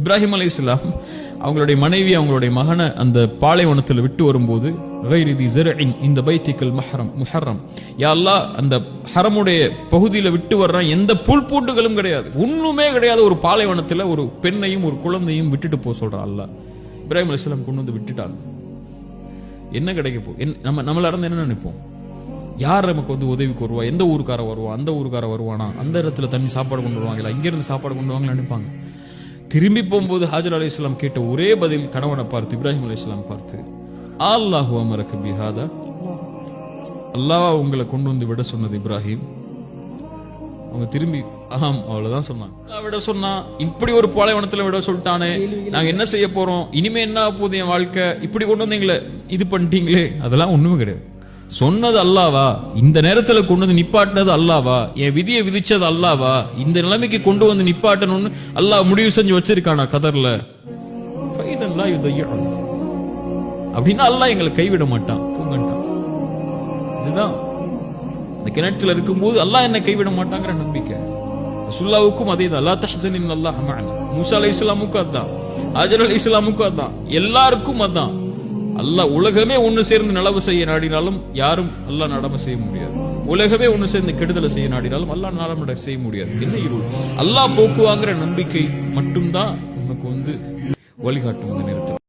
இப்ராஹிம் அலைஹிஸ்ஸலாம் அவங்களுடைய மனைவி அவங்களுடைய மகனை அந்த பாலைவனத்தில் விட்டு வரும்போது இந்த பைத்திக்கல் முஹர்ரம் யா அல்லாஹ் அந்த ஹரமுடைய பகுதியில் விட்டு வர்றான், எந்த புல் பூண்டுகளும் கிடையாது, ஒண்ணுமே கிடையாது, ஒரு பாலைவனத்தில் ஒரு பெண்ணையும் ஒரு குழந்தையும் விட்டுட்டு போக சொல்றான் அல்லாஹ். இப்ராஹிம் அலைஹிஸ்ஸலாம் கொண்டு வந்து விட்டுட்டாங்க. என்ன கிடைக்க போ நம்மள இருந்து என்ன நினைப்போம்? யார் நமக்கு வந்து உதவிக்கு வருவா? எந்த ஊருக்கார வருவா? அந்த ஊருக்கார வருவானா? அந்த இடத்துல தண்ணி சாப்பாடு கொண்டு வருவாங்களா? இங்கிருந்து சாப்பாடு கொண்டு வருவாங்கன்னு நினைப்பாங்க. திரும்பி போகும்போது ஹாஜர் அலைஹிஸ்ஸலாம் கேட்ட ஒரே பதில் கணவனை பார்த்து, இப்ராஹிம் அலைஹிஸ்ஸலாம் பார்த்து, அல்லாஹு அமரக பிஹாதா, அல்லாஹ் உங்களை கொண்டு வந்து விட சொன்னது இப்ராஹிம். அவங்க திரும்பி ஆம் அவ்வளவுதான் சொன்னாங்க. விட சொன்னா இப்படி ஒரு பாலைவனத்துல விட சொல்லிட்டானே, நாங்க என்ன செய்ய போறோம், இனிமே என்ன போகுது என் வாழ்க்கை, இப்படி கொண்டு வந்தீங்களே, இது பண்ணிட்டீங்களே. அதெல்லாம் ஒண்ணுமே கிடையாது. சொன்னது அல்லாவா, இந்த நேரத்துல கொண்டு வந்து நிப்பாட்டினது அல்லாவா, என் விதியை விதிச்சது அல்லாவா, இந்த நிலைமைக்கு கொண்டு வந்து நிப்பாட்டணும்னு அல்லாஹ் முடிவு செஞ்சு வச்சிருக்கானா கதர்ல, அப்படின்னா அல்லாஹ் எங்களை கைவிட மாட்டான், போங்கட்டான். இதுதான் இந்த கிணற்றில் இருக்கும்போது அல்லாஹ் என்ன கைவிட மாட்டாங்கிற நம்பிக்கை. ரசூலுல்லாஹ்வுக்கும் அதே தான், லா தஹ்சன் இன்னல்லாஹ் மஅனா. மூஸா அலைஹிஸ்ஸலாமுக்கும் அதான், ஹாஜர் அலைஹிஸ்ஸலாமுக்கும் அதான், எல்லாருக்கும் அதான். அல்லாஹ் உலகமே ஒண்ணு சேர்ந்து நலவு செய்ய நாடினாலும் யாரும் அல்லாஹ் நடமை செய்ய முடியாது. உலகமே ஒண்ணு சேர்ந்து கெடுதலை செய்ய நாடினாலும் அல்லாஹ் நடமை செய்ய முடியாது. என்ன இருள் அல்லாஹ் போக்குவாங்கிற நம்பிக்கை மட்டும்தான் நமக்கு வந்து வழிகாட்டும்.